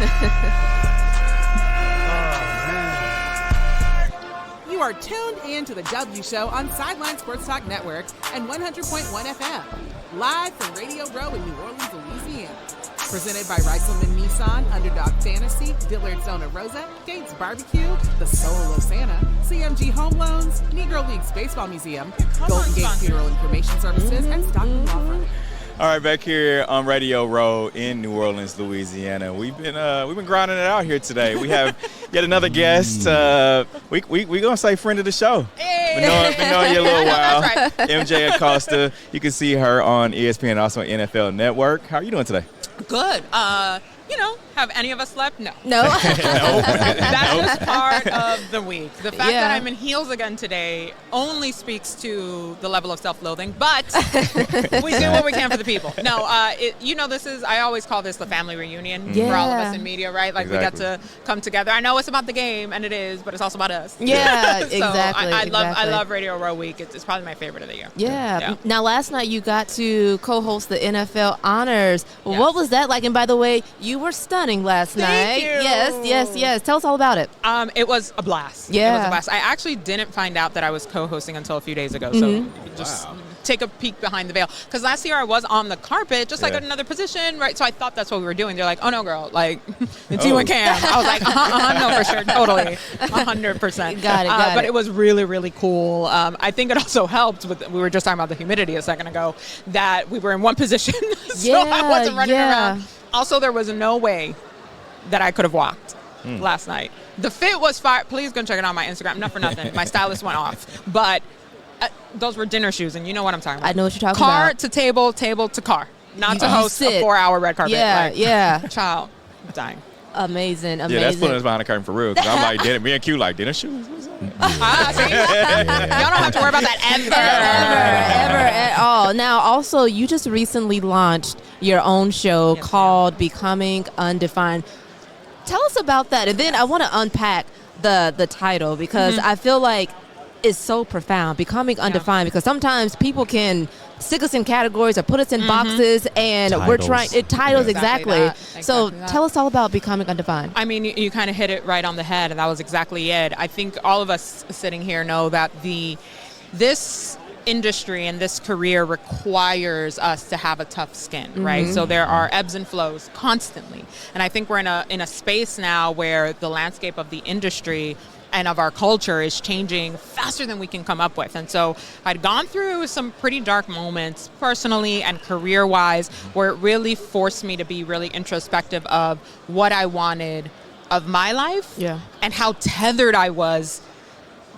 You are tuned in to The W Show on Sideline Sports Talk Network and 100.1 FM. Live from Radio Row in New Orleans, Louisiana. Presented by Reitzelman Nissan, Underdog Fantasy, Dillards Zona Rosa, Gates Barbecue, The Soul of Santa, CMG Home Loans, Negro Leagues Baseball Museum, Golden Gate Funeral Information Services, and Stockman Lawfirm. All right, back here on Radio Row in New Orleans, Louisiana. We've been grinding it out here today. We have yet another guest. We gonna say friend of the show. Hey. Been knowing you a little while. That's right. MJ Acosta. You can see her on ESPN, also on NFL Network. How are you doing today? Good. Have any of us slept? No. No. That's just part of the week. The fact that I'm in heels again today only speaks to the level of self-loathing, but we do what we can for the people. No, I always call this the family reunion for all of us in media, right? Like, exactly. We got to come together. I know it's about the game, and it is, but it's also about us. Yeah, so exactly. I love Radio Row Week. It's probably my favorite of the year. Yeah. Now, last night you got to co-host the NFL Honors. Yes. What was that like? And by the way, you were stunning last night. Thank you. Yes. Tell us all about it. It was a blast. Yeah. It was a blast. I actually didn't find out that I was co-hosting until a few days ago. So just take a peek behind the veil. Because last year I was on the carpet, just like another position, right? So I thought that's what we were doing. They're like, oh, no, girl. Like, it's you and Cam. I was like, no, for sure. Totally. 100%. Got it. But it was really, really cool. I think it also helped we were just talking about the humidity a second ago, that we were in one position. So I wasn't running around. Also, there was no way that I could have walked last night. The fit was fire. Please go check it out on my Instagram. Not for nothing. My stylist went off. But those were dinner shoes, and you know what I'm talking about. I know what you're talking car about. To table, table to car. Not to host a 4-hour red carpet. Child, I'm dying. Amazing. Yeah, that's putting us behind the curtain for real. Because I'm like, me and Q like, dinner shoes? What's up? See? Y'all don't have to worry about that Ever at all. Now, also, you just recently launched your own show called Becoming Undefined. Tell us about that. And then I want to unpack the title, because I feel like it's so profound, Becoming Undefined, because sometimes people can stick us in categories or put us in boxes, and we're trying titles exactly. So tell us all about Becoming Undefined. I mean, you kind of hit it right on the head, and that was exactly it. I think all of us sitting here know that this industry and this career requires us to have a tough skin, right? So there are ebbs and flows constantly, and I think we're in a space now where the landscape of the industry and of our culture is changing faster than we can come up with. And so I'd gone through some pretty dark moments personally and career-wise, where it really forced me to be really introspective of what I wanted of my life and how tethered I was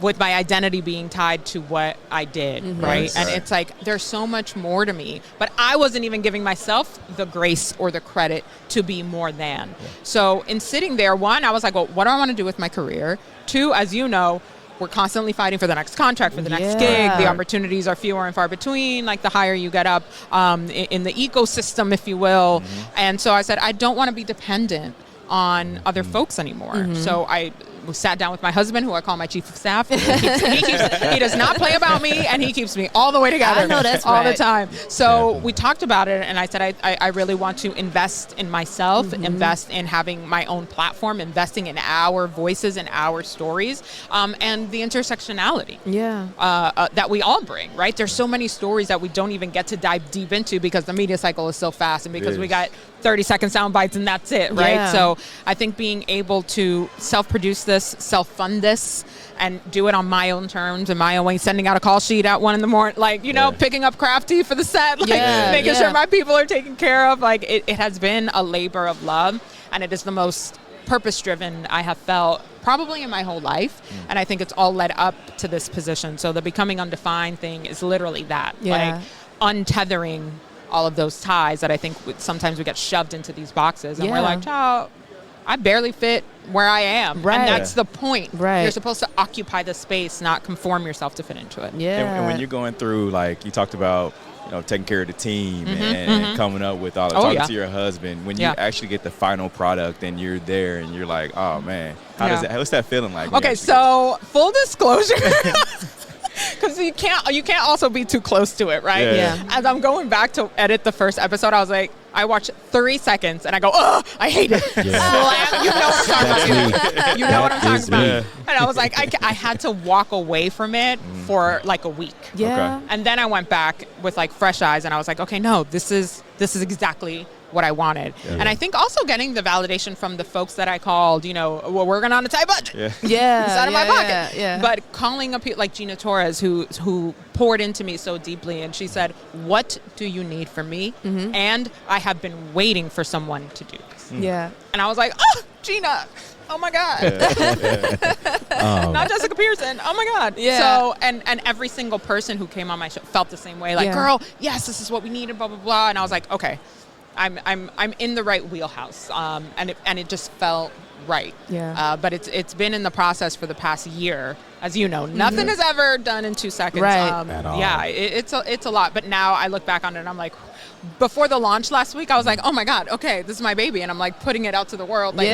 with my identity being tied to what I did, right? And it's like, there's so much more to me, but I wasn't even giving myself the grace or the credit to be more than. So in sitting there, one, I was like, well, what do I want to do with my career? Two, as you know, we're constantly fighting for the next contract, for the next gig. The opportunities are fewer and far between, like the higher you get up in the ecosystem, if you will. And so I said, I don't want to be dependent on other folks anymore. So I sat down with my husband, who I call my chief of staff. He does not play about me, and he keeps me all the way together. I know that's all right. the time. So we talked about it, and I said I really want to invest in myself, invest in having my own platform, investing in our voices and our stories, and the intersectionality that we all bring, right? There's so many stories that we don't even get to dive deep into because the media cycle is so fast, and because we got 30-second sound bites and that's it, right? So I think being able to self-produce this, self-fund this, and do it on my own terms and my own way, sending out a call sheet at 1 a.m, like, picking up crafty for the set, like making sure my people are taken care of. Like it has been a labor of love, and it is the most purpose-driven I have felt probably in my whole life. And I think it's all led up to this position. So the Becoming Undefined thing is literally that, like untethering all of those ties that I think sometimes we get shoved into these boxes, and we're like, child, I barely fit where I am. And that's the point. You're supposed to occupy the space, not conform yourself to fit into it. And when you're going through, like you talked about, taking care of the team and coming up with all the talking to your husband, when you actually get the final product and you're there and you're like, oh man, what's that feeling like? Okay, so full disclosure, because you can't also be too close to it, right? As I'm going back to edit the first episode, I was like, I watch 3 seconds and I go, oh, I hate it. Yeah. You know what I'm talking about. You know what I'm talking about. And I was like, I had to walk away from it for like a week. Yeah. Okay. And then I went back with like fresh eyes and I was like, okay, no, this is exactly what I wanted. Yeah. And I think also getting the validation from the folks that I called, we're working on a tight budget. Yeah. It's out of my pocket. Yeah. But calling up like Gina Torres, who poured into me so deeply, and she said, what do you need from me? Mm-hmm. And I have been waiting for someone to do this. Yeah. And I was like, oh, Gina. Oh my God. Not Jessica Pearson. Oh my God. Yeah. So, and every single person who came on my show felt the same way. Like, girl, yes, this is what we needed, blah, blah, blah. And I was like, okay, I'm in the right wheelhouse. And it just felt right. Yeah. But it's been in the process for the past year. As you know, nothing is ever done in 2 seconds. Right. At all. Yeah, it's a lot. But now I look back on it and I'm like, before the launch last week, I was like, oh my God, okay, this is my baby. And I'm like putting it out to the world. Like,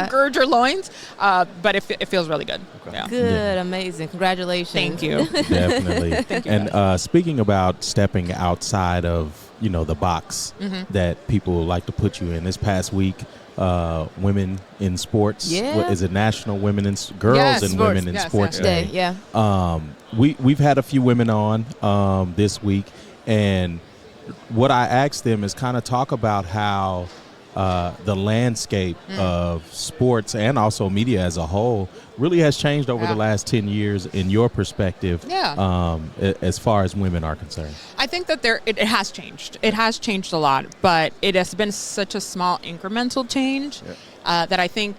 gird your loins. But it feels really good. Okay. Yeah. Good. Amazing. Congratulations. Thank you. Definitely. Thank you. And speaking about stepping outside of, the box that people like to put you in, this past week, women in sports. Yeah. Is it National Women in Girls and Women in Sports Day? Yeah. We've had a few women on this week, and what I asked them is kind of talk about how the landscape of sports and also media as a whole really has changed over the last 10 years in your perspective as far as women are concerned. I think that it has changed. It has changed a lot, but it has been such a small incremental change that I think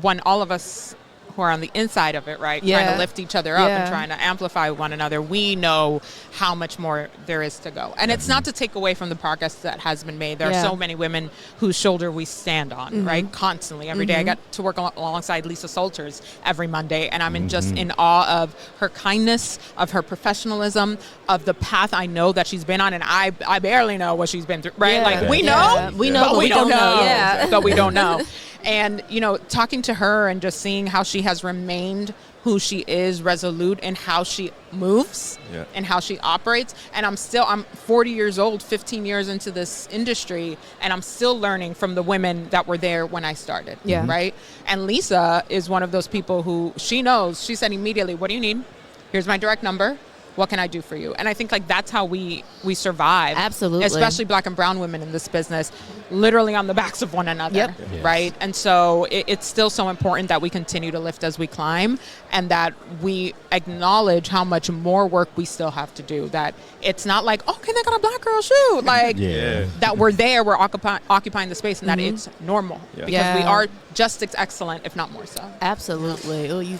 when all of us who are on the inside of it, right, trying to lift each other up and trying to amplify one another, we know how much more there is to go. And it's not to take away from the progress that has been made. There are so many women whose shoulder we stand on, right, constantly, every day. I got to work alongside Lisa Salters every Monday, and I'm just in awe of her kindness, of her professionalism, of the path I know that she's been on, and I barely know what she's been through, right? Like, we know, we know, but we don't know. Yeah. But we don't know. And, talking to her and just seeing how she has remained who she is, resolute in how she moves and how she operates. And I'm 40 years old, 15 years into this industry, and I'm still learning from the women that were there when I started, right? And Lisa is one of those people who she knows. She said immediately, what do you need? Here's my direct number. What can I do for you? And I think that's how we survive. Absolutely. Especially Black and brown women in this business, literally on the backs of one another, right? And so it's still so important that we continue to lift as we climb, and that we acknowledge how much more work we still have to do. That it's not like, okay, they got a Black girl shoot. Like, that we're there, we're occupying the space, and that it's normal. Because we are just as excellent, if not more so. Absolutely.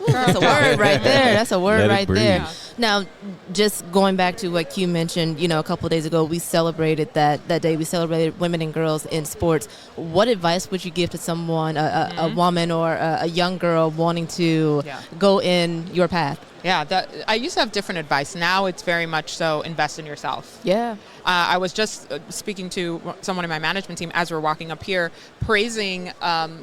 Oh, that's a word right there. That's a word right there. Yeah. Now, just going back to what Q mentioned, a couple of days ago, we celebrated that day. We celebrated women and girls in sports. What advice would you give to someone, a woman or a young girl wanting to go in your path? Yeah, I used to have different advice. Now it's very much so invest in yourself. Yeah. I was just speaking to someone in my management team as we're walking up here, praising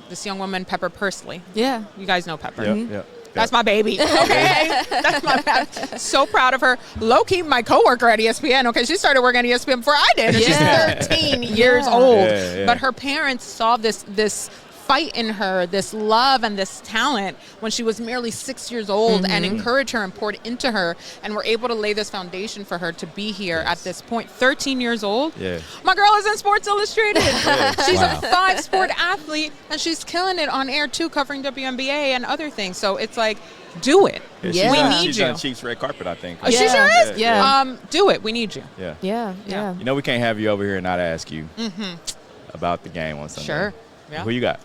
this young woman, Pepper Pursley. Yeah. You guys know Pepper. Yeah. That's my baby. Okay. That's my baby. So proud of her. Low-key, my coworker at ESPN. Okay. She started working at ESPN before I did. And she's 13 years old. But her parents saw this fight in her, this love and this talent when she was merely 6 years old, and encouraged her and poured into her, and were able to lay this foundation for her to be here at this point. 13 years old. Yeah. My girl is in Sports Illustrated. She's a 5-sport athlete, and she's killing it on air too, covering WNBA and other things. So it's like, do it. We need she's you. on Chiefs red carpet, I think. She sure is. Do it. We need you. Yeah. We can't have you over here and not ask you about the game on Sunday. Sure. Yeah. Who you got?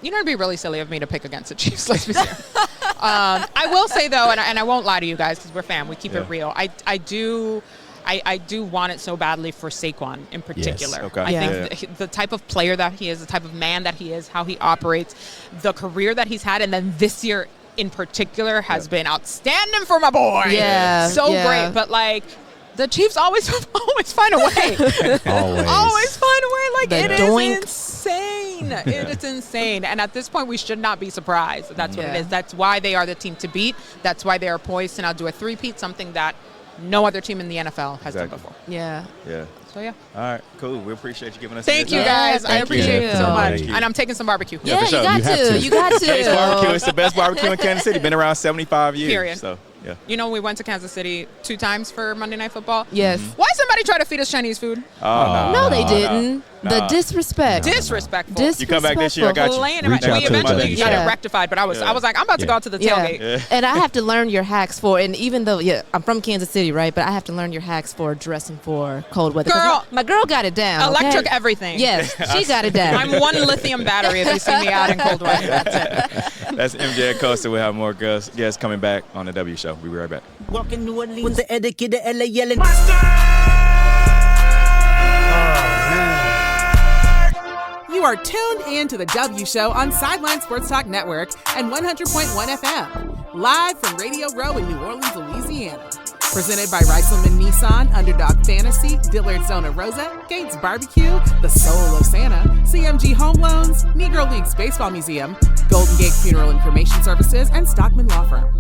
It'd be really silly of me to pick against the Chiefs. Let's be serious. I will say though, and I won't lie to you guys because we're fam. We keep it real. I do want it so badly for Saquon in particular. Yes. Okay. I think the type of player that he is, the type of man that he is, how he operates, the career that he's had, and then this year in particular has been outstanding for my boy. Yeah. So great. But the Chiefs always find a way. Always find a way. Like, it is insane. It is insane. And at this point, we should not be surprised. That's what it is. That's why they are the team to beat. That's why they are poised to now do a three-peat, something that no other team in the NFL has done before. Yeah. Yeah. So, yeah. All right, cool. We appreciate you giving us Thank you, time. guys. I Thank appreciate you. it so much. Thank you. And I'm taking some barbecue. Yeah, for sure. you got You have to. to. You got Kate's to. Barbecue. It's the best barbecue in Kansas City. Been around 75 years. Period. So, yeah. You know, we went to Kansas City 2 times for Monday Night Football. Yes. Why somebody try to feed us Chinese food? Oh, No, they didn't. no. The disrespect. Disrespectful. You come back this year, I got you. Plain and Reach right. out We to the eventually W got show. it rectified, but I was like, I'm about to go out to the Yeah. tailgate. And I have to learn your hacks for, and even though, I'm from Kansas City, right? But I have to learn your hacks for dressing for cold weather. 'Cause Girl. my girl got it down. Electric okay? everything. Yes, she got it down. I'm one lithium battery if you see me out in cold weather. That's it. That's MJ Acosta. We'll have more guests coming back on the W Show. We'll be right back. Walking New Orleans with the etiquette, the LA yelling. You are tuned in to the W Show on Sideline Sports Talk Network and 100.1 FM. Live from Radio Row in New Orleans, Louisiana. Presented by Reitzelman Nissan, Underdog Fantasy, Dillards Zona Rosa, Gates Barbecue, The Soul of Santa, CMG Home Loans, Negro Leagues Baseball Museum, Golden Gate Funeral and Cremation Services, and Stockman Lawfirm.